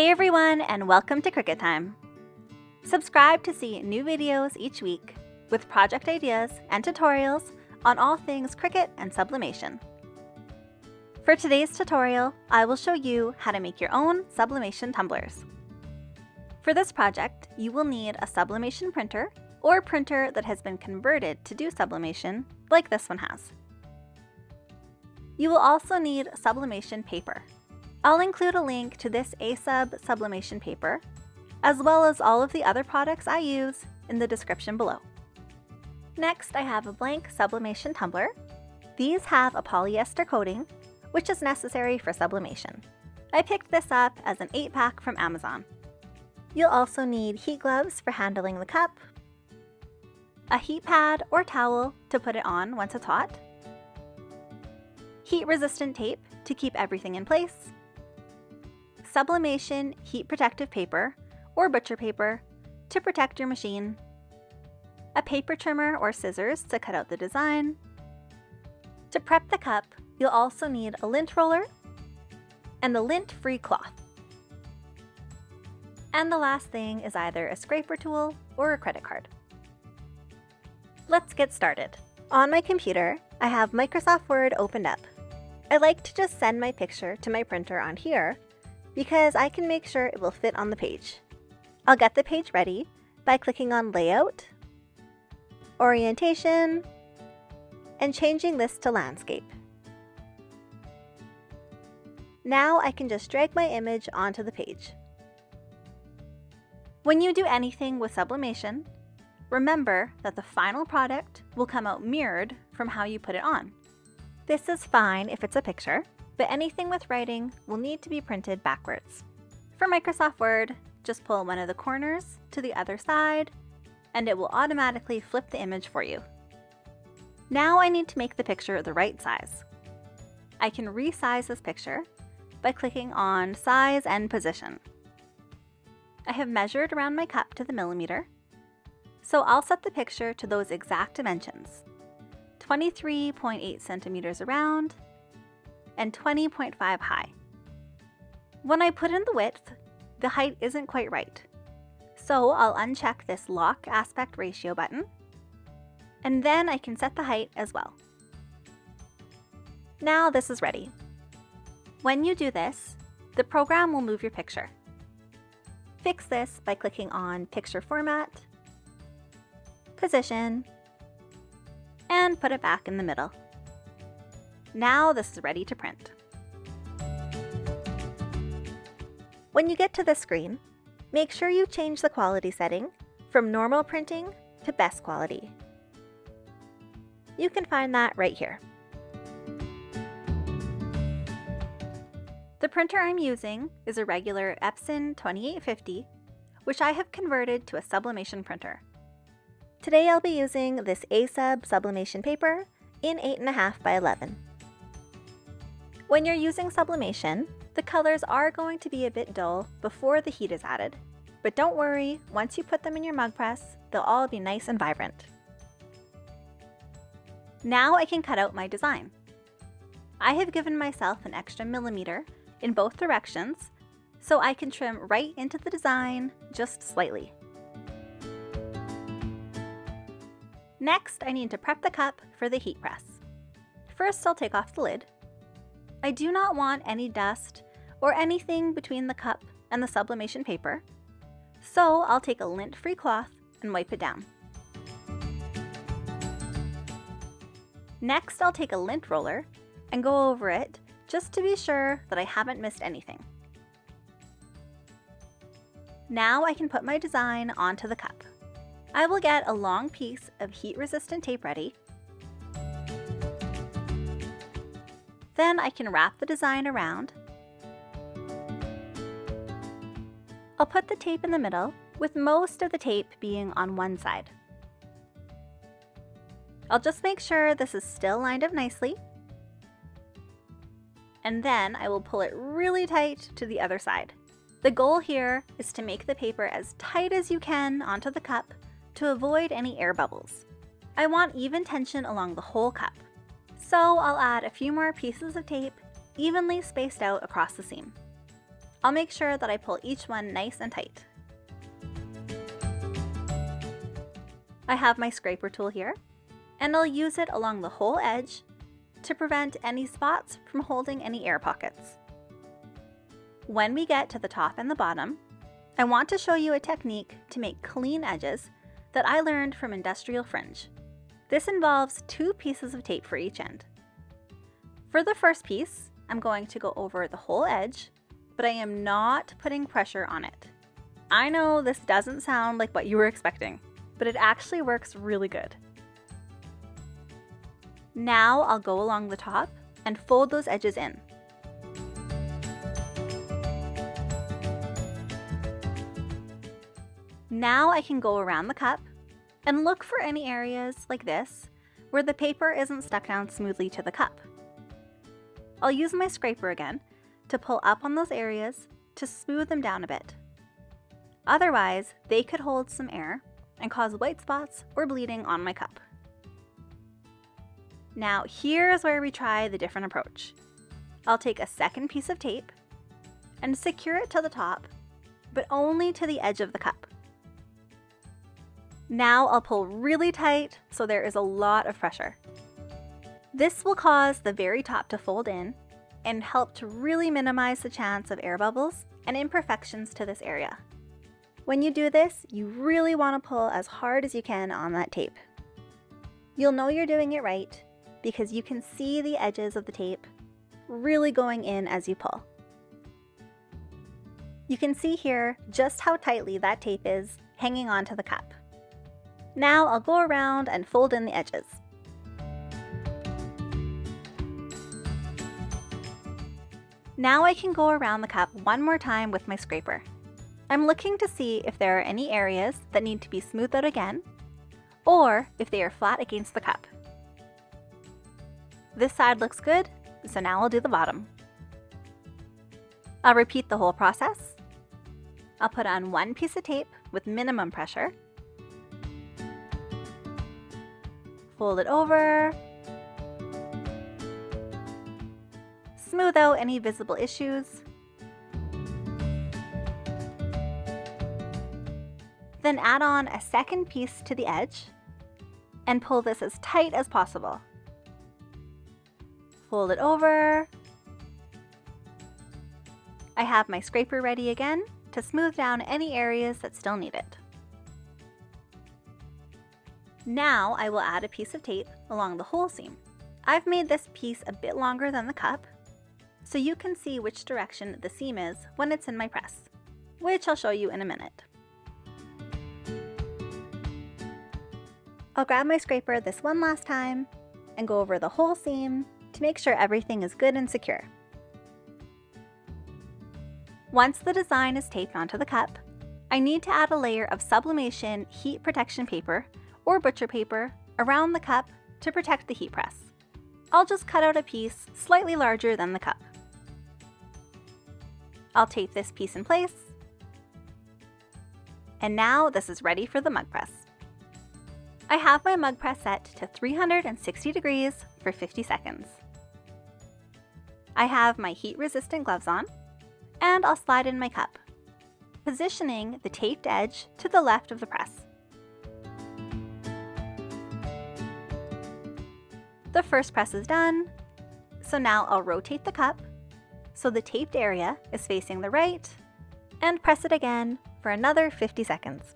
Hey everyone, and welcome to Cricut Time. Subscribe to see new videos each week with project ideas and tutorials on all things Cricut and sublimation. For today's tutorial, I will show you how to make your own sublimation tumblers. For this project, you will need a sublimation printer or printer that has been converted to do sublimation, like this one has. You will also need sublimation paper. I'll include a link to this A-Sub sublimation paper, as well as all of the other products I use in the description below. Next, I have a blank sublimation tumbler. These have a polyester coating, which is necessary for sublimation. I picked this up as an 8-pack from Amazon. You'll also need heat gloves for handling the cup, a heat pad or towel to put it on once it's hot, heat-resistant tape to keep everything in place, sublimation heat protective paper or butcher paper to protect your machine, a paper trimmer or scissors to cut out the design. To prep the cup, you'll also need a lint roller and the lint-free cloth. And the last thing is either a scraper tool or a credit card. Let's get started. On my computer, I have Microsoft Word opened up. I like to just send my picture to my printer on here because I can make sure it will fit on the page. I'll get the page ready by clicking on Layout, Orientation, and changing this to Landscape. Now I can just drag my image onto the page. When you do anything with sublimation, remember that the final product will come out mirrored from how you put it on. This is fine if it's a picture, but anything with writing will need to be printed backwards. For Microsoft Word, just pull one of the corners to the other side, and it will automatically flip the image for you. Now I need to make the picture the right size. I can resize this picture by clicking on Size and Position. I have measured around my cup to the millimeter, so I'll set the picture to those exact dimensions, 23.8 centimeters around and 20.5 high. When I put in the width, the height isn't quite right, so I'll uncheck this Lock Aspect Ratio button, and then I can set the height as well. Now this is ready. When you do this, the program will move your picture. Fix this by clicking on Picture Format, Position, and put it back in the middle. Now this is ready to print. When you get to this screen, make sure you change the quality setting from normal printing to best quality. You can find that right here. The printer I'm using is a regular Epson 2850, which I have converted to a sublimation printer. Today I'll be using this A-Sub sublimation paper in 8.5 by 11. When you're using sublimation, the colors are going to be a bit dull before the heat is added, but don't worry, once you put them in your mug press, they'll all be nice and vibrant. Now I can cut out my design. I have given myself an extra millimeter in both directions, so I can trim right into the design just slightly. Next, I need to prep the cup for the heat press. First, I'll take off the lid. I do not want any dust or anything between the cup and the sublimation paper, so I'll take a lint-free cloth and wipe it down. Next, I'll take a lint roller and go over it just to be sure that I haven't missed anything. Now I can put my design onto the cup. I will get a long piece of heat-resistant tape ready. Then I can wrap the design around. I'll put the tape in the middle, with most of the tape being on one side. I'll just make sure this is still lined up nicely, and then I will pull it really tight to the other side. The goal here is to make the paper as tight as you can onto the cup to avoid any air bubbles. I want even tension along the whole cup, so I'll add a few more pieces of tape evenly spaced out across the seam. I'll make sure that I pull each one nice and tight. I have my scraper tool here, and I'll use it along the whole edge to prevent any spots from holding any air pockets. When we get to the top and the bottom, I want to show you a technique to make clean edges that I learned from Industrial Fringe. This involves 2 pieces of tape for each end. For the first piece, I'm going to go over the whole edge, but I am not putting pressure on it. I know this doesn't sound like what you were expecting, but it actually works really good. Now I'll go along the top and fold those edges in. Now I can go around the cup and look for any areas like this where the paper isn't stuck down smoothly to the cup. I'll use my scraper again to pull up on those areas to smooth them down a bit. Otherwise, they could hold some air and cause white spots or bleeding on my cup. Now here's where we try the different approach. I'll take a second piece of tape and secure it to the top, but only to the edge of the cup. Now I'll pull really tight so there is a lot of pressure. This will cause the very top to fold in and help to really minimize the chance of air bubbles and imperfections to this area. When you do this, you really want to pull as hard as you can on that tape. You'll know you're doing it right because you can see the edges of the tape really going in as you pull. You can see here just how tightly that tape is hanging onto the cup. Now I'll go around and fold in the edges. Now I can go around the cup one more time with my scraper. I'm looking to see if there are any areas that need to be smoothed out again, or if they are flat against the cup. This side looks good, so now I'll do the bottom. I'll repeat the whole process. I'll put on 1 piece of tape with minimum pressure, fold it over, smooth out any visible issues, then add on a second piece to the edge and pull this as tight as possible. Fold it over. I have my scraper ready again to smooth down any areas that still need it. Now I will add a piece of tape along the whole seam. I've made this piece a bit longer than the cup, so you can see which direction the seam is when it's in my press, which I'll show you in a minute. I'll grab my scraper this one last time and go over the whole seam to make sure everything is good and secure. Once the design is taped onto the cup, I need to add a layer of sublimation heat protection paper or butcher paper around the cup to protect the heat press. I'll just cut out a piece slightly larger than the cup. I'll tape this piece in place, and now this is ready for the mug press. I have my mug press set to 360 degrees for 50 seconds. I have my heat-resistant gloves on, and I'll slide in my cup, positioning the taped edge to the left of the press. The first press is done, so now I'll rotate the cup so the taped area is facing the right, and press it again for another 50 seconds.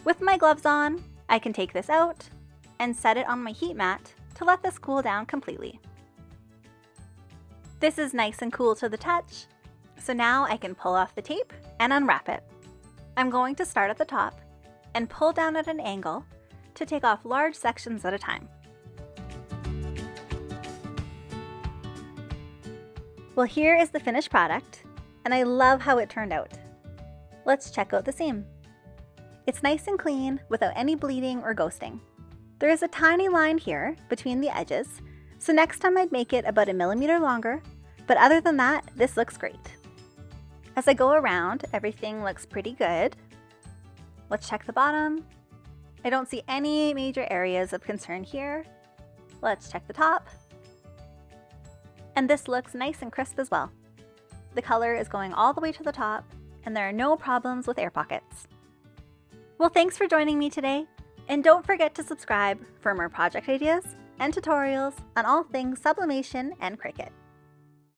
With my gloves on, I can take this out and set it on my heat mat to let this cool down completely. This is nice and cool to the touch, so now I can pull off the tape and unwrap it. I'm going to start at the top and pull down at an angle to take off large sections at a time. Well, here is the finished product, and I love how it turned out. Let's check out the seam. It's nice and clean without any bleeding or ghosting. There is a tiny line here between the edges, so next time I'd make it about 1 millimeter longer, but other than that, this looks great. As I go around, everything looks pretty good. Let's check the bottom. I don't see any major areas of concern here. Let's check the top. And this looks nice and crisp as well. the color is going all the way to the top, and there are no problems with air pockets. Well, thanks for joining me today, and don't forget to subscribe for more project ideas and tutorials on all things sublimation and Cricut.